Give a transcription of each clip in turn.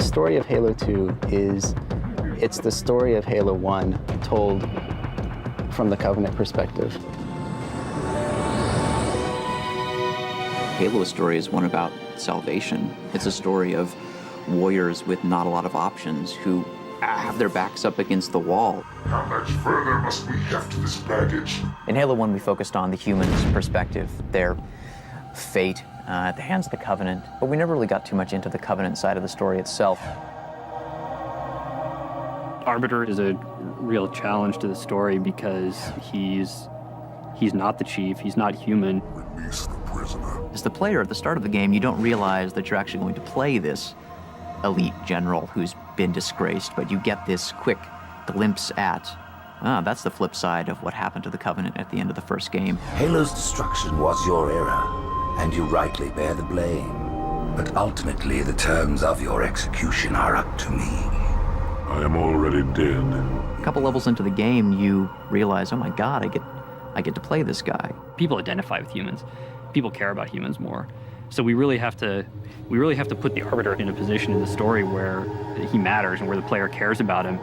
story of Halo 2 it's the story of Halo 1 told from the Covenant perspective. Halo's story is one about salvation. It's a story of warriors with not a lot of options who have their backs up against the wall. How much further must we heft this baggage? In Halo 1, we focused on the humans' perspective, their fate at the hands of the Covenant, but we never really got too much into the Covenant side of the story itself. Arbiter is a real challenge to the story because he's not the chief, he's not human. Release the prisoner. As the player at the start of the game, you don't realize that you're actually going to play this elite general who's been disgraced, but you get this quick glimpse at, that's the flip side of what happened to the Covenant at the end of the first game. Halo's destruction was your error, and you rightly bear the blame. But ultimately, the terms of your execution are up to me. I am already dead. A couple levels into the game, you realize, oh my God, I get to play this guy. People identify with humans. People care about humans more. So we really have to put the Arbiter in a position in the story where he matters and where the player cares about him.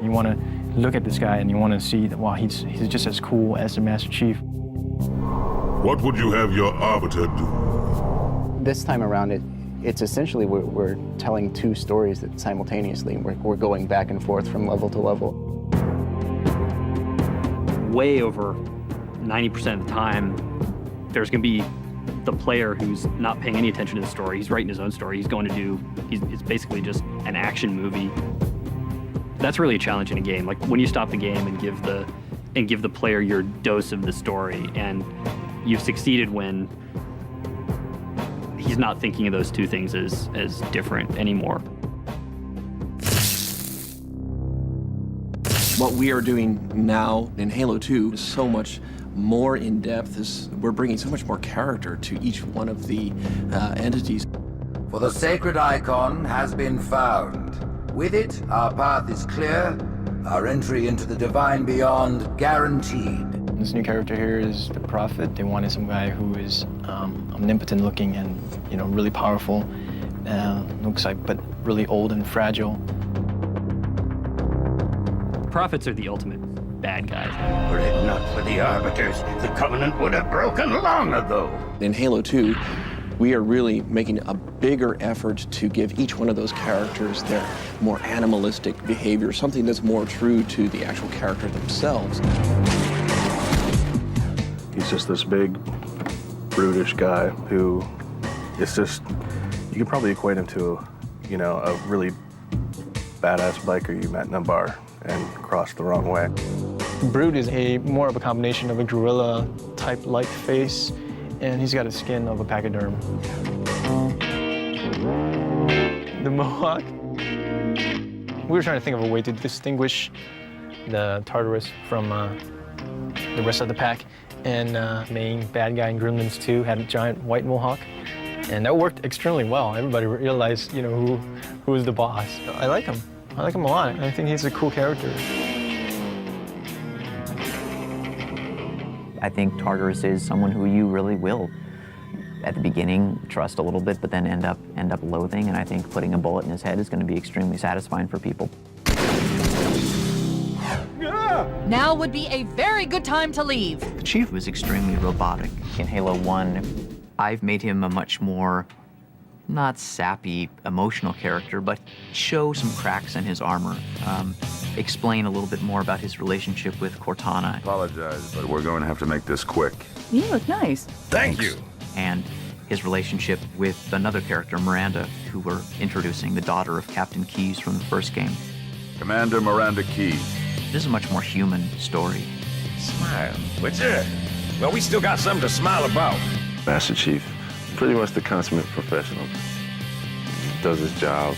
You want to look at this guy and you want to see that, wow, he's just as cool as the Master Chief. What would you have your Arbiter do? This time around, it's essentially we're telling two stories that simultaneously. We're going back and forth from level to level. Way over 90% of the time, there's going to be the player who's not paying any attention to the story. He's writing his own story. It's basically just an action movie. That's really a challenge in a game. Like when you stop the game and give the player your dose of the story, and you've succeeded when he's not thinking of those two things as different anymore. What we are doing now in Halo 2 is so much more in-depth. We're bringing so much more character to each one of the entities. For the sacred icon has been found. With it, our path is clear, our entry into the divine beyond guaranteed. This new character here is the Prophet. They wanted some guy who is omnipotent looking and, really powerful. Looks like, but really old and fragile. Prophets are the ultimate bad guys. Were it not for the Arbiters, the Covenant would have broken long ago. In Halo 2, we are really making a bigger effort to give each one of those characters their more animalistic behavior, something that's more true to the actual character themselves. He's just this big, brutish guy who is just, you could probably equate him to, a really badass biker you met in a bar and crossed the wrong way. Brute is more of a combination of a gorilla type like face, and he's got a skin of a pachyderm. The Mohawk. We were trying to think of a way to distinguish the Tartarus from the rest of the pack, and main bad guy in Gremlins 2 had a giant white Mohawk, and that worked extremely well. Everybody realized, who was the boss. I like him. I like him a lot. I think he's a cool character. I think Tartarus is someone who you really will, at the beginning, trust a little bit, but then end up loathing, and I think putting a bullet in his head is going to be extremely satisfying for people. Now would be a very good time to leave. The Chief was extremely robotic. In Halo 1, I've made him a much more, not sappy, emotional character, but show some cracks in his armor. Explain a little bit more about his relationship with Cortana. Apologize, but we're going to have to make this quick. You look nice. Thank you. And his relationship with another character, Miranda, who we're introducing, the daughter of Captain Keyes from the first game. Commander Miranda Keyes. This is a much more human story. Smile. What's it? Well, we still got something to smile about. Master Chief, pretty much the consummate professional. Does his job,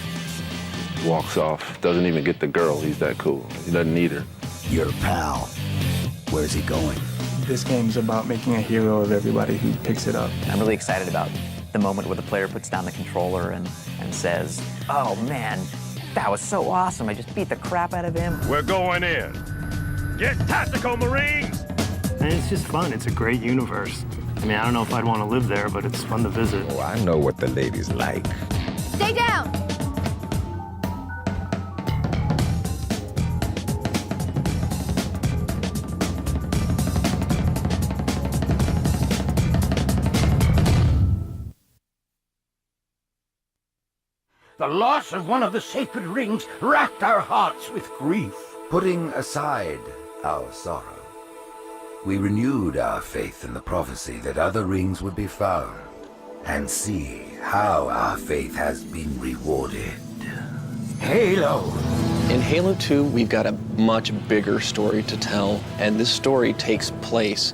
walks off, doesn't even get the girl. He's that cool. He doesn't need her. Your pal. Where's he going? This game's about making a hero of everybody who picks it up. I'm really excited about the moment where the player puts down the controller and says, oh man, that was so awesome. I just beat the crap out of him. We're going in. Get tactical, Marines! And it's just fun. It's a great universe. I mean, I don't know if I'd want to live there, but it's fun to visit. Oh, I know what the ladies like. Stay down! The loss of one of the sacred rings racked our hearts with grief. Putting aside our sorrow, we renewed our faith in the prophecy that other rings would be found, and see how our faith has been rewarded. Halo! In Halo 2, we've got a much bigger story to tell, and this story takes place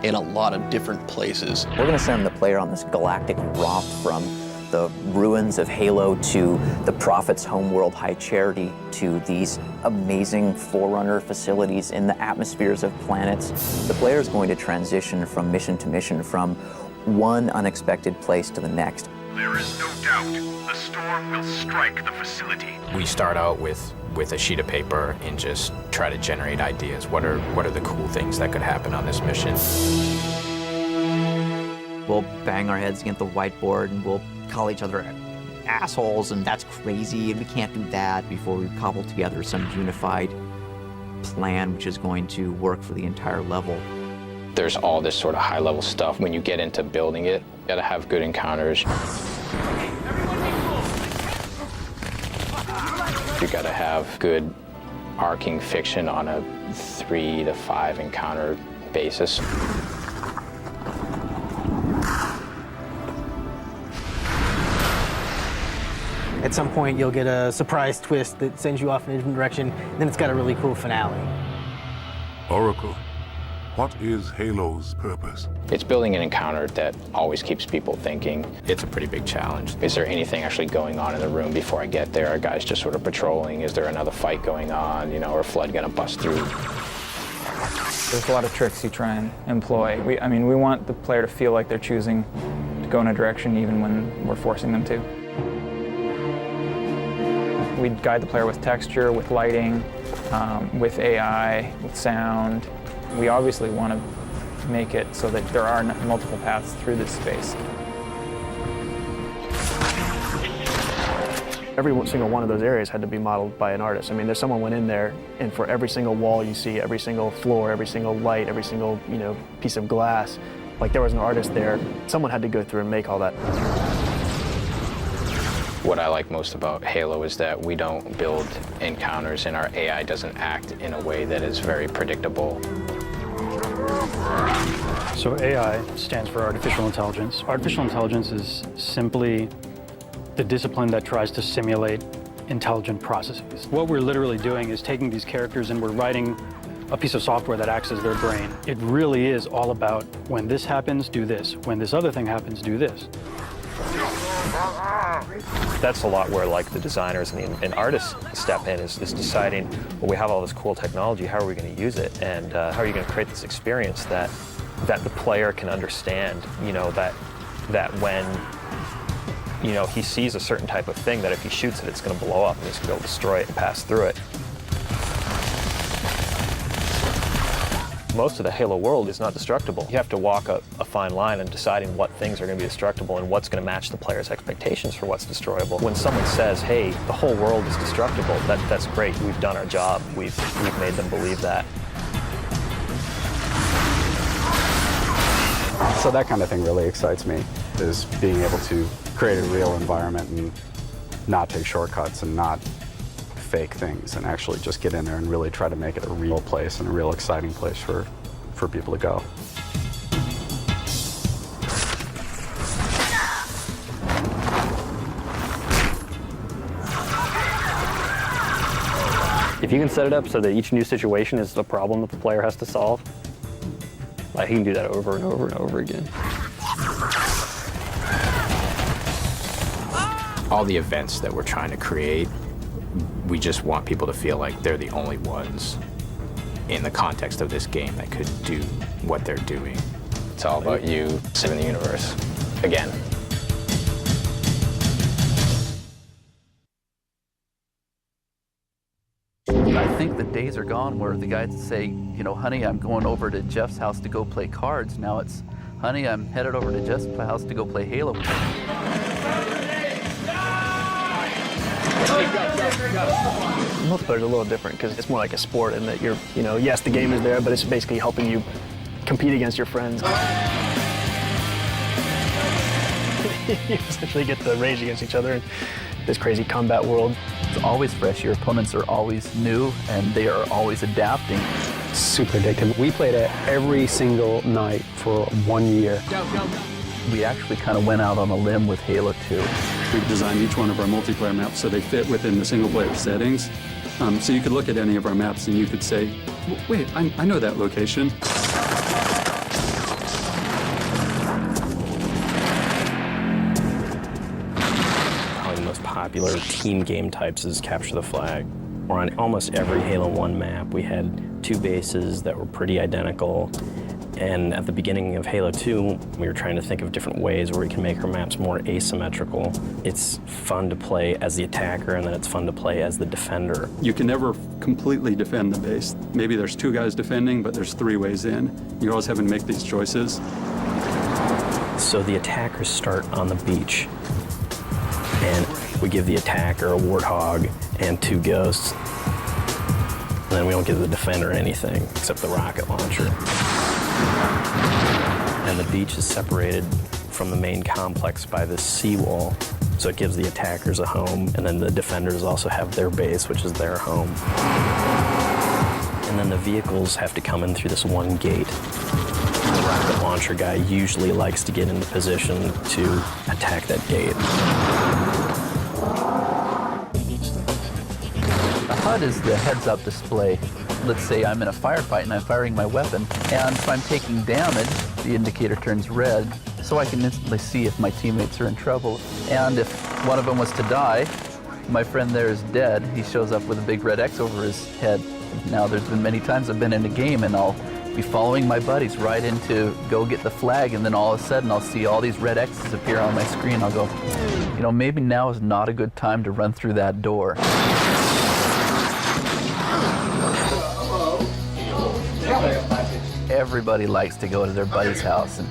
in a lot of different places. We're going to send the player on this galactic romp from the ruins of Halo to the Prophet's homeworld, High Charity, to these amazing Forerunner facilities in the atmospheres of planets. The player is going to transition from mission to mission, from one unexpected place to the next. There is no doubt the storm will strike the facility. We start out with a sheet of paper and just try to generate ideas. What are the cool things that could happen on this mission? We'll bang our heads against the whiteboard and we'll call each other assholes, and that's crazy, and we can't do that, before we cobble together some unified plan which is going to work for the entire level. There's all this sort of high-level stuff. When you get into building it, you gotta have good encounters. You gotta have good arcing fiction on a 3 to 5 encounter basis. At some point, you'll get a surprise twist that sends you off in a different direction, and then it's got a really cool finale. Oracle, what is Halo's purpose? It's building an encounter that always keeps people thinking. It's a pretty big challenge. Is there anything actually going on in the room before I get there? Are guys just sort of patrolling? Is there another fight going on? You know, or Flood gonna bust through? There's a lot of tricks you try and employ. We want the player to feel like they're choosing to go in a direction even when we're forcing them to. We guide the player with texture, with lighting, with AI, with sound. We obviously want to make it so that there are multiple paths through this space. Every single one of those areas had to be modeled by an artist. I mean, there's someone went in there, and for every single wall you see, every single floor, every single light, every single piece of glass, like there was an artist there. Someone had to go through and make all that. What I like most about Halo is that we don't build encounters and our AI doesn't act in a way that is very predictable. So AI stands for artificial intelligence. Artificial intelligence is simply the discipline that tries to simulate intelligent processes. What we're literally doing is taking these characters and we're writing a piece of software that acts as their brain. It really is all about, when this happens, do this. When this other thing happens, do this. That's a lot where the designers and artists step in, is deciding, well, we have all this cool technology, how are we going to use it? And how are you going to create this experience that the player can understand, that when, he sees a certain type of thing, that if he shoots it, it's going to blow up and he's going to be able to destroy it and pass through it. Most of the Halo world is not destructible. You have to walk a fine line in deciding what things are going to be destructible and what's going to match the player's expectations for what's destroyable. When someone says, hey, the whole world is destructible, that's great. We've done our job. We've made them believe that. So that kind of thing really excites me, is being able to create a real environment and not take shortcuts and not fake things, and actually just get in there and really try to make it a real place and a real exciting place for people to go. If you can set it up so that each new situation is a problem that the player has to solve, he can do that over and over and over again. All the events that we're trying to create, we just want people to feel like they're the only ones in the context of this game that could do what they're doing. It's all about you saving the universe. Again. I think the days are gone where the guys say, honey, I'm going over to Jeff's house to go play cards. Now it's, honey, I'm headed over to Jeff's house to go play Halo. Multiplayer is a little different because it's more like a sport in that you're, yes, the game is there, but it's basically helping you compete against your friends. You essentially get to rage against each other, and this crazy combat world. It's always fresh. Your opponents are always new, and they are always adapting. Super addictive. We played it every single night for 1 year. We actually kind of went out on a limb with Halo 2. We've designed each one of our multiplayer maps so they fit within the single-player settings. So you could look at any of our maps and you could say, wait, I know that location. Probably the most popular team game types is Capture the Flag. Or on almost every Halo 1 map, we had 2 bases that were pretty identical. And at the beginning of Halo 2, we were trying to think of different ways where we can make our maps more asymmetrical. It's fun to play as the attacker, and then it's fun to play as the defender. You can never completely defend the base. Maybe there's 2 guys defending, but there's 3 ways in. You're always having to make these choices. So the attackers start on the beach, and we give the attacker a warthog and 2 ghosts. And then we don't give the defender anything except the rocket launcher. And the beach is separated from the main complex by this seawall, so it gives the attackers a home, and then the defenders also have their base, which is their home. And then the vehicles have to come in through this one gate. The rocket launcher guy usually likes to get into position to attack that gate. The HUD is the heads-up display. Let's say I'm in a firefight and I'm firing my weapon, and if I'm taking damage, the indicator turns red, so I can instantly see if my teammates are in trouble. And if one of them was to die, my friend there is dead. He shows up with a big red X over his head. Now, there's been many times I've been in a game and I'll be following my buddies right into go get the flag, and then all of a sudden I'll see all these red X's appear on my screen. I'll go, you know, maybe now is not a good time to run through that door. Everybody likes to go to their buddy's house and,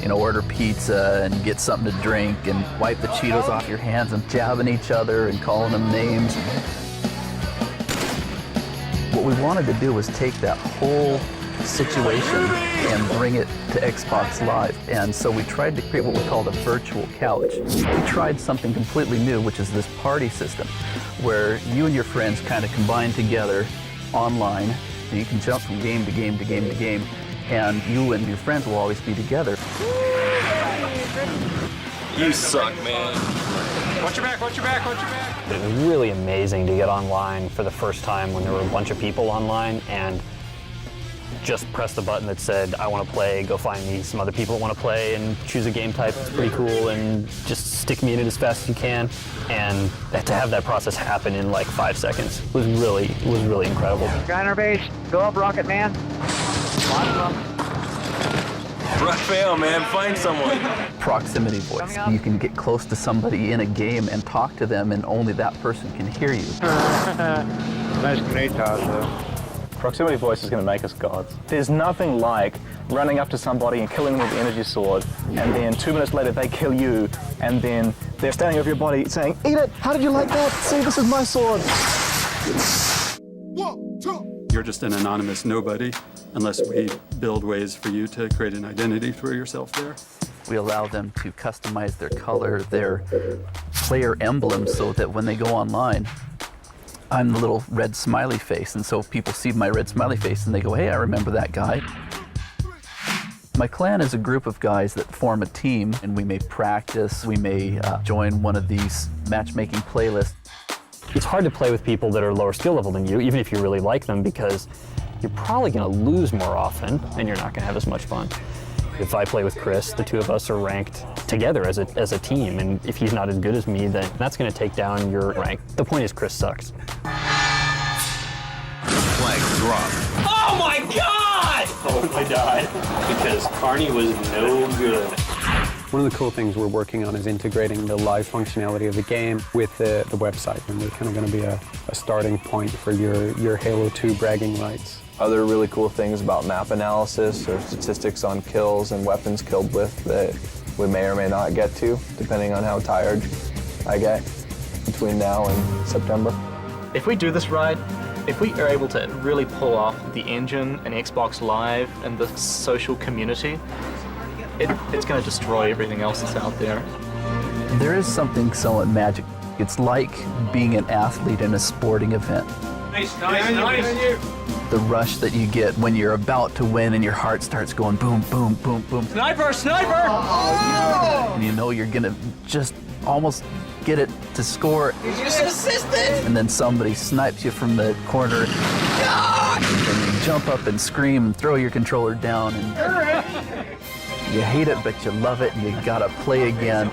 you know, order pizza and get something to drink and wipe the Cheetos off your hands and jabbing each other and calling them names. What we wanted to do was take that whole situation and bring it to Xbox Live. And so we tried to create what we called a virtual couch. We tried something completely new, which is this party system, where you and your friends kind of combine together online, and you can jump from game to game to game to game, and you and your friends will always be together. You suck, man. Watch your back, watch your back, watch your back. It was really amazing to get online for the first time when there were a bunch of people online and just press the button that said, I want to play, go find me some other people that want to play and choose a game type that's pretty cool and just stick me in it as fast as you can. And to have that process happen in like 5 seconds was really incredible. Guy on our base, go up, Rocket Man. Lots of them. Right fail, man, find someone. Proximity voice. You can get close to somebody in a game and talk to them, and only that person can hear you. Nice grenade toss, though. Proximity voice is going to make us gods. There's nothing like running up to somebody and killing them with the energy sword, and then 2 minutes later they kill you, and then they're standing over your body saying, "Eat it! How did you like that? See, this is my sword." You're just an anonymous nobody unless we build ways for you to create an identity for yourself there. We allow them to customize their color, their player emblem, so that when they go online, I'm the little red smiley face, and so people see my red smiley face and they go, hey, I remember that guy. My clan is a group of guys that form a team, and we may practice, we may join one of these matchmaking playlists. It's hard to play with people that are lower skill level than you, even if you really like them, because you're probably going to lose more often and you're not going to have as much fun. If I play with Chris, the 2 of us are ranked together as a team, and if he's not as good as me, then that's going to take down your rank. The point is, Chris sucks. Flag drop. Oh my god! Oh, I died. Because Carney was no good. One of the cool things we're working on is integrating the live functionality of the game with the website, and we're kind of going to be a starting point for your Halo 2 bragging rights. Other really cool things about map analysis or statistics on kills and weapons killed with that we may or may not get to, depending on how tired I get between now and September. If we do this right, if we are able to really pull off the engine and Xbox Live and the social community, it's going to destroy everything else that's out there. There is something somewhat magic It's like being an athlete in a sporting event. Nice. The rush that you get when you're about to win and your heart starts going boom, boom, boom, boom. Sniper! And you know you're gonna just almost get it to score. You just assisted! And then somebody snipes you from the corner. And you jump up and scream and throw your controller down. And you hate it, but you love it, and you gotta play again.